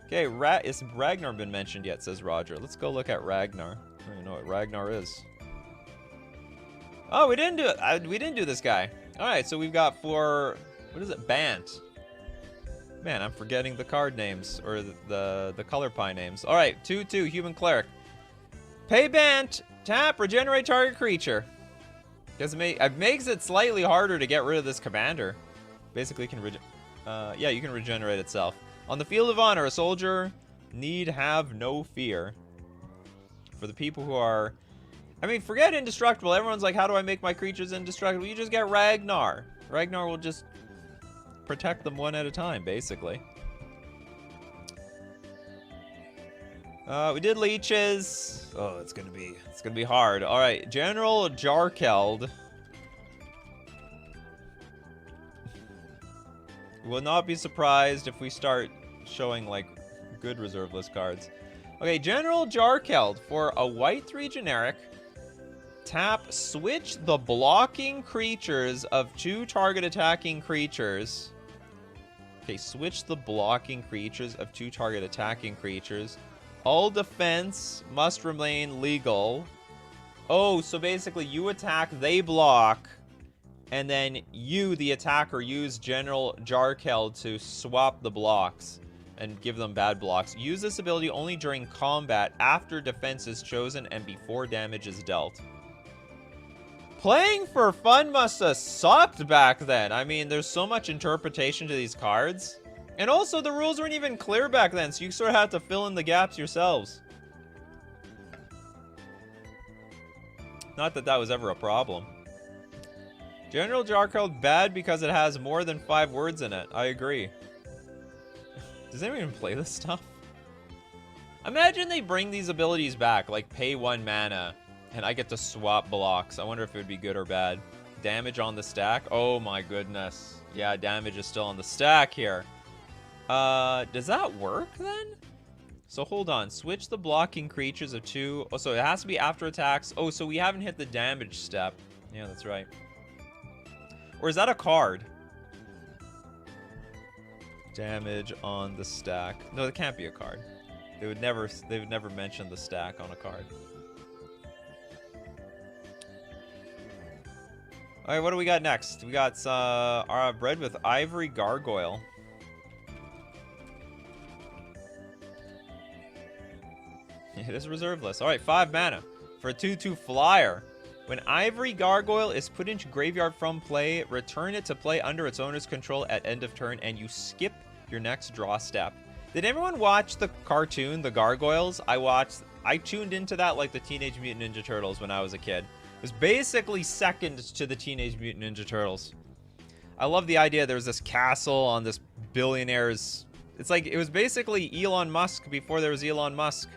A: Okay, is Ragnar been mentioned yet, says Roger. Let's go look at Ragnar. I don't even know what Ragnar is. Oh, we didn't do it. We didn't do this guy. All right, so we've got for, what is it, Bant. Man, I'm forgetting the card names, or the color pie names. All right, 2/2, Human Cleric. Pay Bant, tap, regenerate target creature. It makes it slightly harder to get rid of this commander. Basically, yeah, you can regenerate itself. On the field of honor, a soldier need have no fear. For the people who are, I mean, forget indestructible. Everyone's like, how do I make my creatures indestructible? You just get Ragnar. Ragnar will just protect them one at a time, basically. We did leeches. Oh, it's gonna be hard. All right, General Jarkeld. Will not be surprised if we start showing like good reserve list cards. Okay, General Jarkeld for a white 3 generic. Tap, switch the blocking creatures of 2 target attacking creatures. Okay, switch the blocking creatures of 2 target attacking creatures. All defense must remain legal. Oh, so basically you attack, they block, and then you, the attacker, use General Jarkeld to swap the blocks and give them bad blocks. Use this ability only during combat, after defense is chosen, and before damage is dealt. Playing for fun must have sucked back then. I mean, there's so much interpretation to these cards. And also, the rules weren't even clear back then, so you sort of had to fill in the gaps yourselves. Not that that was ever a problem. General Jarkeld bad because it has more than 5 words in it. I agree. Does anyone even play this stuff? Imagine they bring these abilities back, like pay 1 mana, and I get to swap blocks. I wonder if it would be good or bad. Damage on the stack? Oh my goodness. Yeah, damage is still on the stack here. Does that work then? So hold on, switch the blocking creatures of 2. Oh, so it has to be after attacks. Oh, so we haven't hit the damage step. Yeah, that's right. Or is that a card? Damage on the stack. No, it can't be a card. They would never mention the stack on a card. All right, what do we got next? We got our bread with Ivory Gargoyle. It is reserve list. All right, 5 mana for a 2/2 flyer. When Ivory Gargoyle is put into graveyard from play, return it to play under its owner's control at end of turn, and you skip your next draw step. Did everyone watch the cartoon, The Gargoyles? I tuned into that like the Teenage Mutant Ninja Turtles when I was a kid. It was basically second to the Teenage Mutant Ninja Turtles. I love the idea there was this castle on this billionaire's... It's like, it was basically Elon Musk before there was Elon Musk.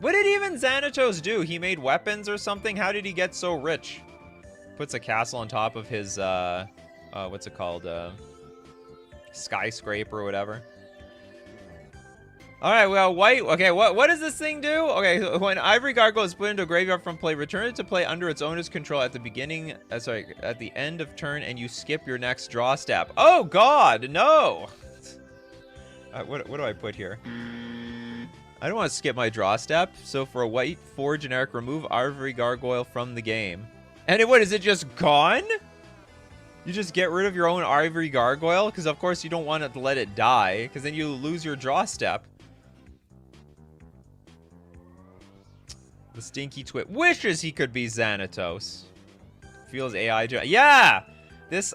A: What did even Xanatos do? He made weapons or something? How did he get so rich? Puts a castle on top of his, what's it called? Skyscraper or whatever. All right, well, white. Okay, what does this thing do? Okay, when Ivory Gargoyle is put into a graveyard from play, return it to play under its owner's control at the beginning, at the end of turn, and you skip your next draw step. Oh, God, no! What do I put here? I don't want to skip my draw step, so for a white 4 generic, remove Ivory Gargoyle from the game. And what, is it just gone? You just get rid of your own Ivory Gargoyle? Because of course you don't want to let it die, because then you lose your draw step. The Stinky Twit wishes he could be Xanatos. Feels AI yeah! This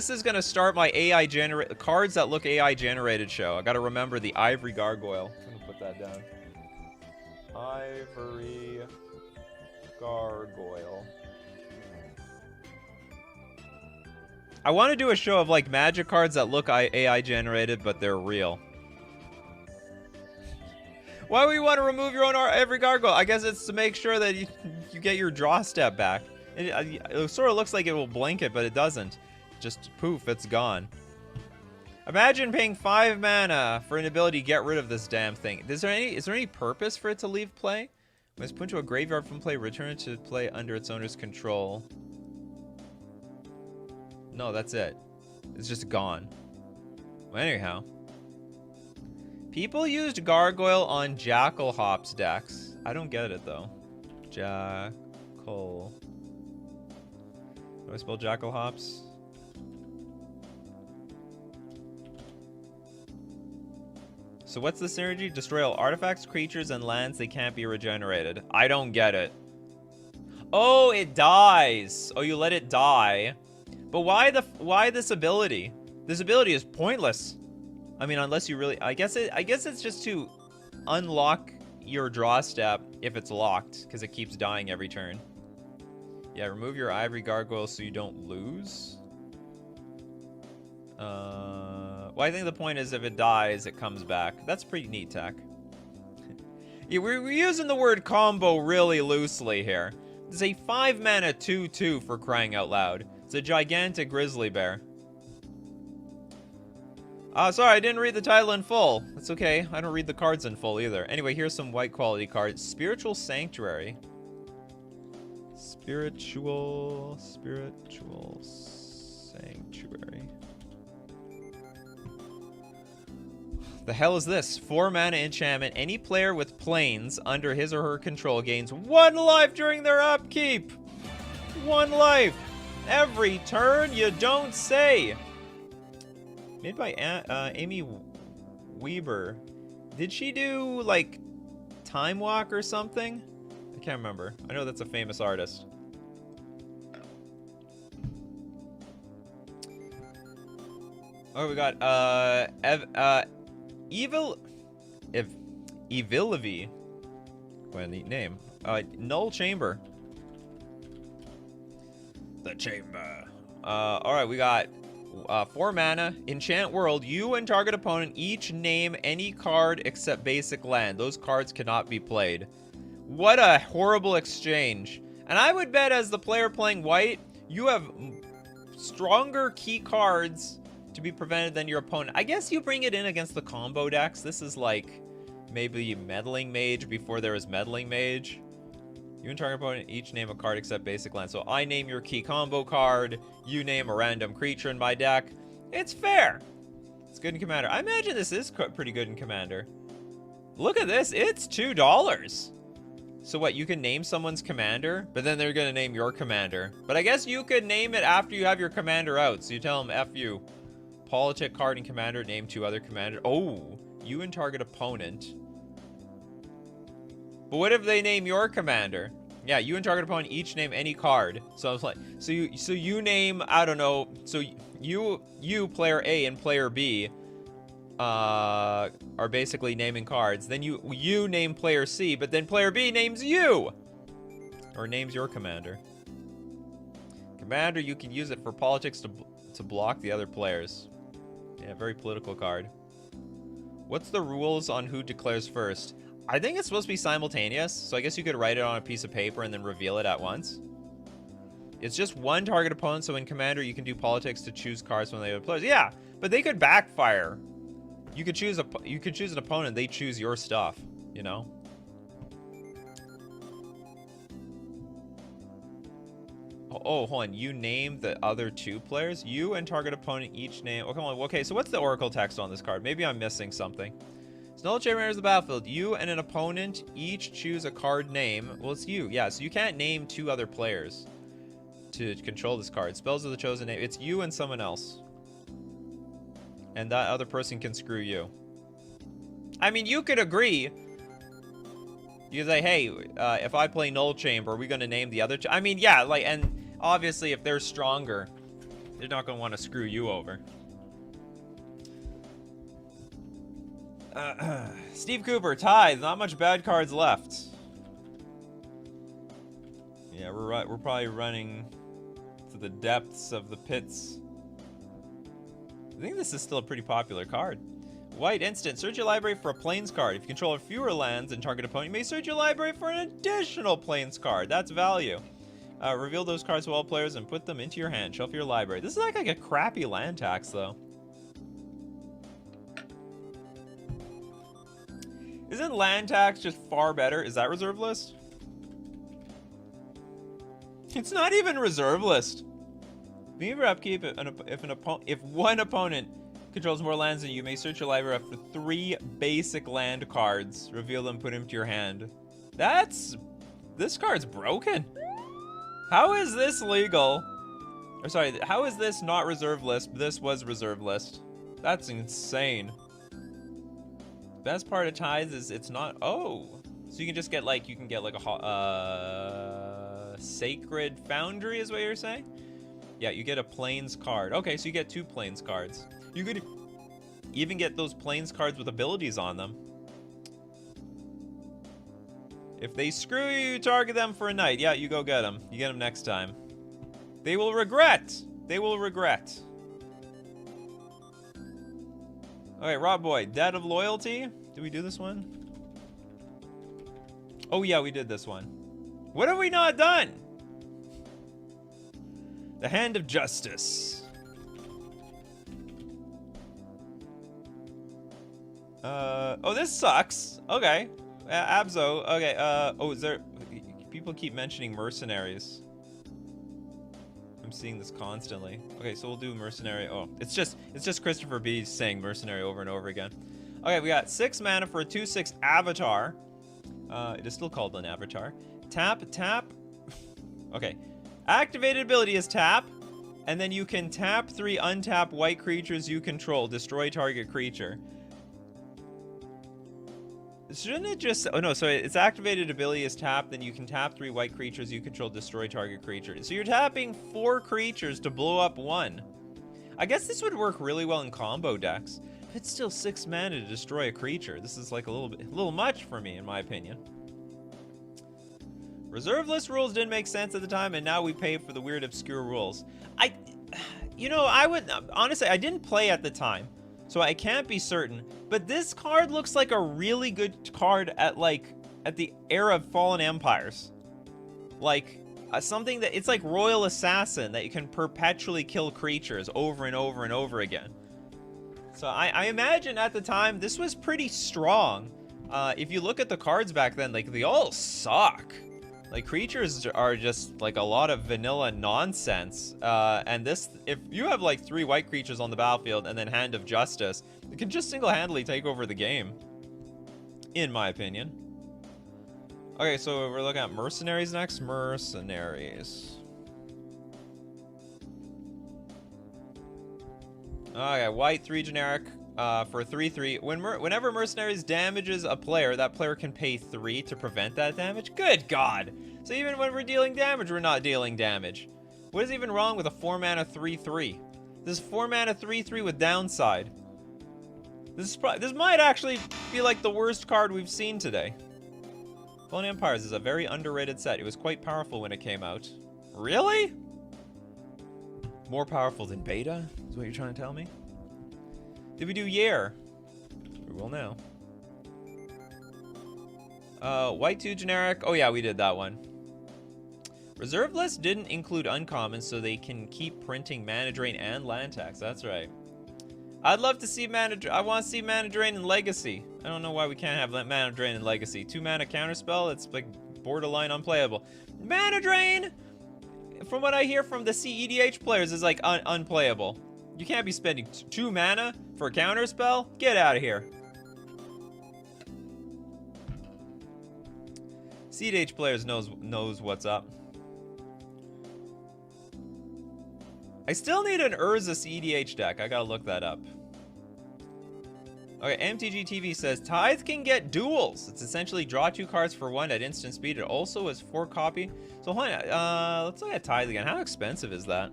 A: is gonna start my AI generate cards that look AI generated show. I gotta remember the Ivory Gargoyle. Put that down. Ivory Gargoyle. I want to do a show of like magic cards that look AI generated, but they're real. Why would you want to remove your own Ivory Gargoyle? I guess it's to make sure that you get your draw step back. It sort of looks like it will blink it, but it doesn't. Just poof, it's gone. Imagine paying 5 mana for an ability to get rid of this damn thing. Is there any purpose for it to leave play? When it's put into a graveyard from play, return it to play under its owner's control. No, that's it. It's just gone. Well, anyhow. People used Gargoyle on Jackal Hops decks. I don't get it, though. Jackal. Do I spell Jackal Hops? So what's the synergy? Destroy all artifacts, creatures, and lands. They can't be regenerated. I don't get it. Oh, it dies. Oh, you let it die. But why this ability? This ability is pointless. I mean, unless you really, I guess it's just to unlock your draw step if it's locked, because it keeps dying every turn. Yeah, remove your Ivory Gargoyle so you don't lose. Well, I think the point is if it dies, it comes back. That's pretty neat tech. Yeah, we're using the word combo really loosely here. It's a 5-mana 2/2 for crying out loud. It's a gigantic grizzly bear. Sorry, I didn't read the title in full. That's okay. I don't read the cards in full either. Anyway, here's some white quality cards. Spiritual Sanctuary. Spiritual Sanctuary. The hell is this? 4-mana enchantment. Any player with planes under his or her control gains 1 life during their upkeep. 1 life. Every turn, you don't say. Made by Amy Weber. Did she do, like, Time Walk or something? I can't remember. I know that's a famous artist. Oh, we got, Evilavy. What a neat name. Null Chamber. The Chamber. Alright, we got 4 mana. Enchant World. You and target opponent each name any card except basic land. Those cards cannot be played. What a horrible exchange. And I would bet as the player playing white, you have stronger key cards to be prevented than your opponent. I guess you bring it in against the combo decks. This is like maybe Meddling Mage before there was Meddling Mage. You and target opponent each name a card except basic land. So I name your key combo card. You name a random creature in my deck. It's fair. It's good in Commander. I imagine this is pretty good in Commander. Look at this. It's $2. So what, you can name someone's commander, but then they're going to name your commander. But I guess you could name it after you have your commander out. So you tell them, F you. Politic card and commander, name 2 other commander. Oh, you and target opponent. But what if they name your commander? Yeah, you and target opponent each name any card. So I was like, so you name, I don't know. So you player A and player B are basically naming cards. Then you name player C, but then player B names you. Or names your commander. Commander, you can use it for politics to block the other players. Yeah, very political card. What's the rules on who declares first? I think it's supposed to be simultaneous, so I guess you could write it on a piece of paper and then reveal it at once. It's just 1 target opponent, so in Commander you can do politics to choose cards from the other players. Yeah, but they could backfire. You could choose an opponent, they choose your stuff, you know? Oh, hold on. You name the other 2 players? You and target opponent each name... Oh, come on. Okay, so what's the Oracle text on this card? Maybe I'm missing something. Null Chamber enters the battlefield. You and an opponent each choose a card name. Well, it's you. Yeah, so you can't name 2 other players to control this card. Spells of the chosen name. It's you and someone else. And that other person can screw you. I mean, you could agree. You could say, hey, if I play Null Chamber, are we going to name the other... I mean, yeah, like, and... Obviously, if they're stronger, they're not going to want to screw you over. Steve Cooper, Tithe. Not much bad cards left. Yeah, we're probably running to the depths of the pits. I think this is still a pretty popular card. White instant. Search your library for a Plains card. If you control fewer lands and target opponent, you may search your library for an additional Plains card. That's value. Reveal those cards to all players and put them into your hand. Shelf your library. This is like a crappy land tax, though. Isn't land tax just far better? Is that reserve list? It's not even reserve list. Being for upkeep, if one opponent controls more lands than you, may search your library for 3 basic land cards. Reveal them, put them to your hand. This card's broken. How is this legal? Or sorry, how is this not reserve list? This was reserve list. That's insane. Best part of Tithes is it's not. Oh, so you can just get like a Sacred Foundry is what you're saying? Yeah, you get a Plains card. Okay, so you get 2 Plains cards. You could even get those Plains cards with abilities on them. If they screw you, target them for a night. Yeah, you go get them. You get them next time. They will regret. They will regret. Okay, Rob Boy, Debt of Loyalty. Did we do this one? Oh yeah, we did this one. What have we not done? The Hand of Justice. Oh, this sucks. Okay. Abzo. Okay, oh, is there... People keep mentioning mercenaries. I'm seeing this constantly. Okay, so we'll do mercenary. Oh, it's just Christopher B saying mercenary over and over again. Okay, we got 6 mana for a 2/6 avatar. It is still called an avatar. Tap. Okay. Activated ability is tap, and then you can tap 3 untap white creatures you control. Destroy target creature. Shouldn't it just... Oh, no, so its activated ability is tap, then you can tap 3 white creatures you control, destroy target creature. So you're tapping 4 creatures to blow up 1. I guess this would work really well in combo decks. It's still 6 mana to destroy a creature. This is like a little much for me, in my opinion. Reserve list rules didn't make sense at the time, and now we pay for the weird, obscure rules. Honestly, I didn't play at the time, so I can't be certain. But this card looks like a really good card at the era of Fallen Empires. Like, something that, it's like Royal Assassin, that you can perpetually kill creatures over and over and over again. So I imagine at the time, this was pretty strong. If you look at the cards back then, like, they all suck. Like, creatures are just, like, a lot of vanilla nonsense. And this, if you have, like, 3 white creatures on the battlefield and then Hand of Justice, it can just single-handedly take over the game. In my opinion. Okay, so we're looking at Mercenaries next. Mercenaries. Okay, white 3 generic for 3/3. Whenever Mercenaries damages a player, that player can pay 3 to prevent that damage. Good God! So even when we're dealing damage, we're not dealing damage. What is even wrong with a 4 mana 3/3? This is 4 mana 3/3 with downside. This might actually be like the worst card we've seen today. Fallen Empires is a very underrated set. It was quite powerful when it came out. Really? More powerful than beta? Is what you're trying to tell me? Did we do Yer? We will now. White 2 generic. Oh yeah, we did that one. Reserve list didn't include uncommons, so they can keep printing mana drain and land tax. That's right. I'd love to see I want to see mana drain in Legacy. I don't know why we can't have mana drain in Legacy. 2 mana counterspell. It's like borderline unplayable. Mana drain, from what I hear from the CEDH players, is like unplayable. You can't be spending 2 mana for a counterspell. Get out of here. CEDH players knows what's up. I still need an Urza CEDH deck. I gotta look that up. Okay, MTG TV says Tithe can get duels. It's essentially draw 2 cards for 1 at instant speed. It also has 4 copy. So hold on, let's look at Tithe again. How expensive is that?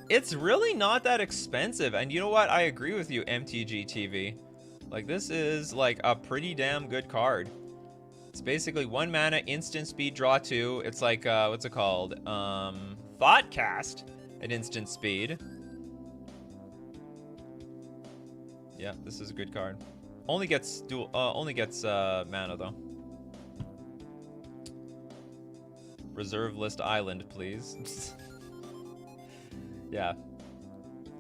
A: It's really not that expensive. And you know what? I agree with you, MTG TV. Like, this is like a pretty damn good card. It's basically 1 mana, instant speed, draw 2. It's like, what's it called? Thoughtcast at instant speed. Yeah, this is a good card. Only gets mana though. Reserve list island, please. Yeah.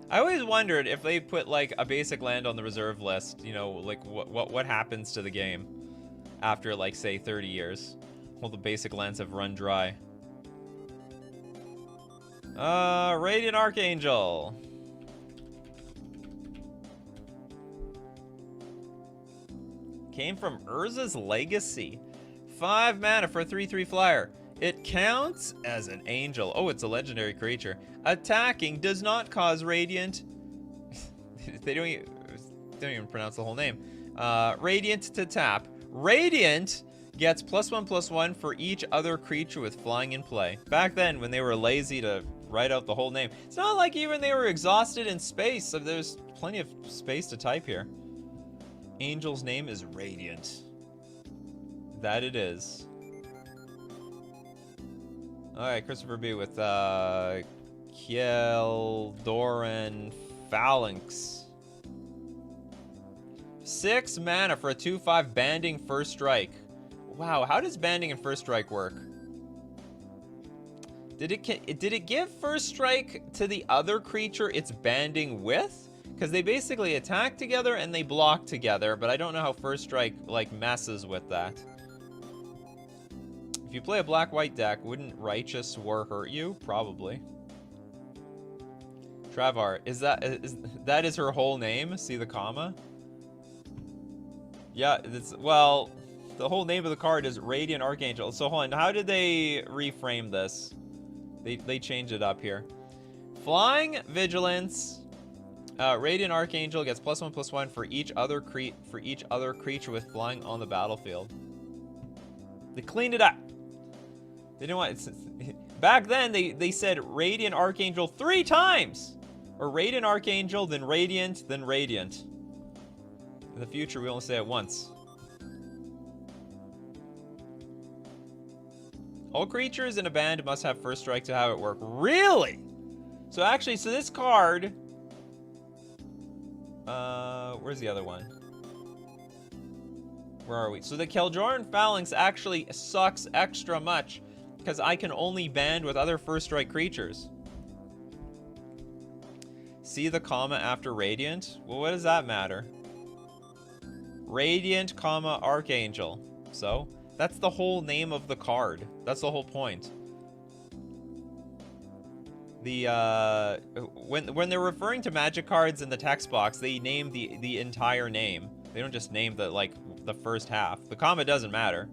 A: I always wondered if they put like a basic land on the reserve list, you know, like what happens to the game. after, like, say, 30 years. All the basic lands have run dry. Radiant Archangel. Came from Urza's Legacy. 5 mana for a 3/3 flyer. It counts as an angel. Oh, it's a legendary creature. Attacking does not cause radiant. They don't even pronounce the whole name. Radiant to tap. Radiant gets +1/+1 for each other creature with flying in play. Back then, when they were lazy to write out the whole name, it's not like even they were exhausted in space. So there's plenty of space to type here. Angel's name is Radiant. That it is. Alright, Christopher B with Kjeldoran Phalanx. 6 mana for a 2/5 banding first strike. Wow, how does banding and first strike work? Did it give first strike to the other creature it's banding with? Because they basically attack together and they block together, but I don't know how first strike, like, messes with that. If you play a black-white deck, wouldn't Righteous War hurt you? Probably. Travar, that is her whole name? See the comma? Yeah, well, the whole name of the card is Radiant Archangel. So hold on, how did they reframe this? They changed it up here. Flying Vigilance. Radiant Archangel gets +1/+1 for each other creature with flying on the battlefield. They cleaned it up. They didn't want back then they said Radiant Archangel 3 times. Or Radiant Archangel, then Radiant, then Radiant. In the future, we only say it once. All creatures in a band must have first strike to have it work. Really? So actually, so this card... where's the other one? Where are we? So the Kjeldoran Phalanx actually sucks extra much because I can only band with other first strike creatures. See the comma after Radiant? Well, what does that matter? Radiant, comma, Archangel. So, that's the whole name of the card. That's the whole point. The, when they're referring to magic cards in the text box, they name the entire name. They don't just name the, like, the first half. The comma doesn't matter.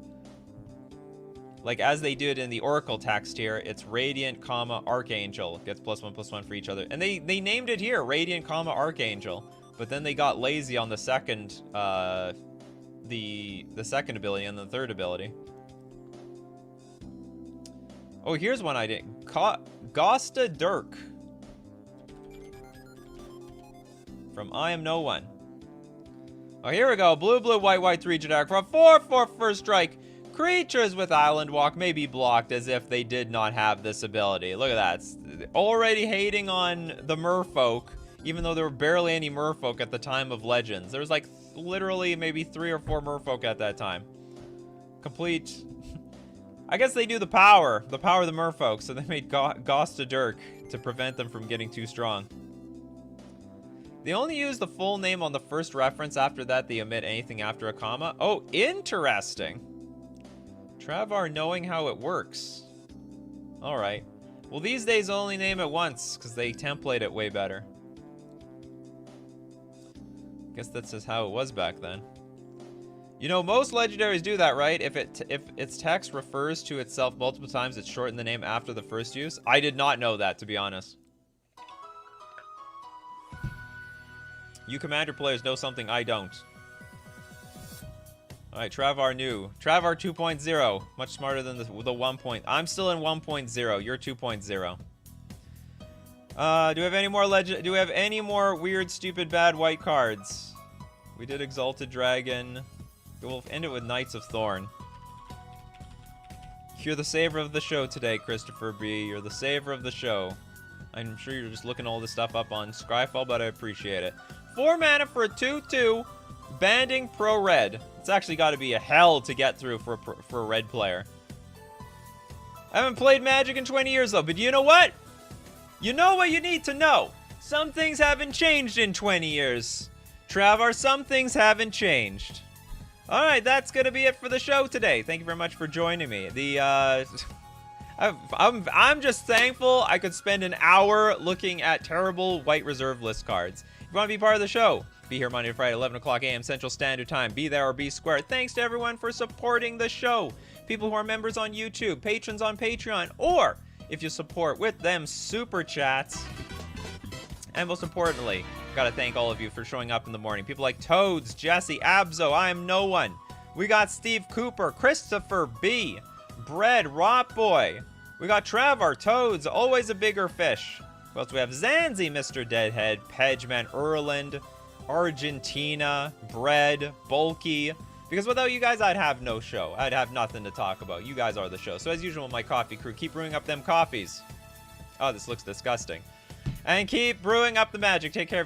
A: Like, as they do it in the Oracle text here, it's Radiant, comma, Archangel. Gets +1/+1 for each other. And they named it here, Radiant, comma, Archangel. But then they got lazy on the second, the second ability and the third ability. Oh, here's one I didn't. Gosta Dirk. From I Am No One. Oh, here we go. Blue, blue, white, white, 3 generic for a 4/4 first strike. Creatures with Island Walk may be blocked as if they did not have this ability. Look at that. It's already hating on the merfolk, even though there were barely any merfolk at the time of Legends. There was like literally maybe 3 or 4 merfolk at that time. Complete... I guess they knew the power of the merfolk, so they made Gosta Dirk to prevent them from getting too strong. They only use the full name on the first reference. After that, they omit anything after a comma. Oh, interesting. Travar knowing how it works. All right. Well, these days only name it once because they template it way better. Guess that's just how it was back then. You know, most legendaries do that, right? If its text refers to itself multiple times, it's shortened the name after the first use. I did not know that, to be honest. You Commander players know something I don't. Alright, Travar knew. Travar 2.0. Much smarter than the 1. I'm still in 1.0. You're 2.0. Do we have any more do we have any more weird, stupid, bad white cards? We did Exalted Dragon. We'll end it with Knights of Thorn. You're the saver of the show today, Christopher B. You're the saver of the show. I'm sure you're just looking all this stuff up on Scryfall, but I appreciate it. 4 mana for a 2/2. Banding Pro Red. It's actually got to be a hell to get through for a red player. I haven't played Magic in 20 years, though, but you know what? You know what you need to know. Some things haven't changed in 20 years. Travar, some things haven't changed. All right, that's gonna be it for the show today. Thank you very much for joining me. I'm just thankful I could spend an hour looking at terrible white reserve list cards. If you want to be part of the show, be here Monday to Friday, 11 o'clock a.m. Central Standard Time. Be there or be square. Thanks to everyone for supporting the show. People who are members on YouTube, patrons on Patreon, or if you support with them super chats. And most importantly, gotta thank all of you for showing up in the morning. People like Toads, Jesse, Abzo, I Am No One. We got Steve Cooper, Christopher B, Bread, Rot Boy. We got Trevor, Toads, Always a Bigger Fish. Who else? We have Zanzi, Mr. Deadhead, Pedgeman, Erland, Argentina, Bread, Bulky. Because without you guys, I'd have no show. I'd have nothing to talk about. You guys are the show. So as usual, my coffee crew, keep brewing up them coffees. Oh, this looks disgusting. And keep brewing up the magic. Take care.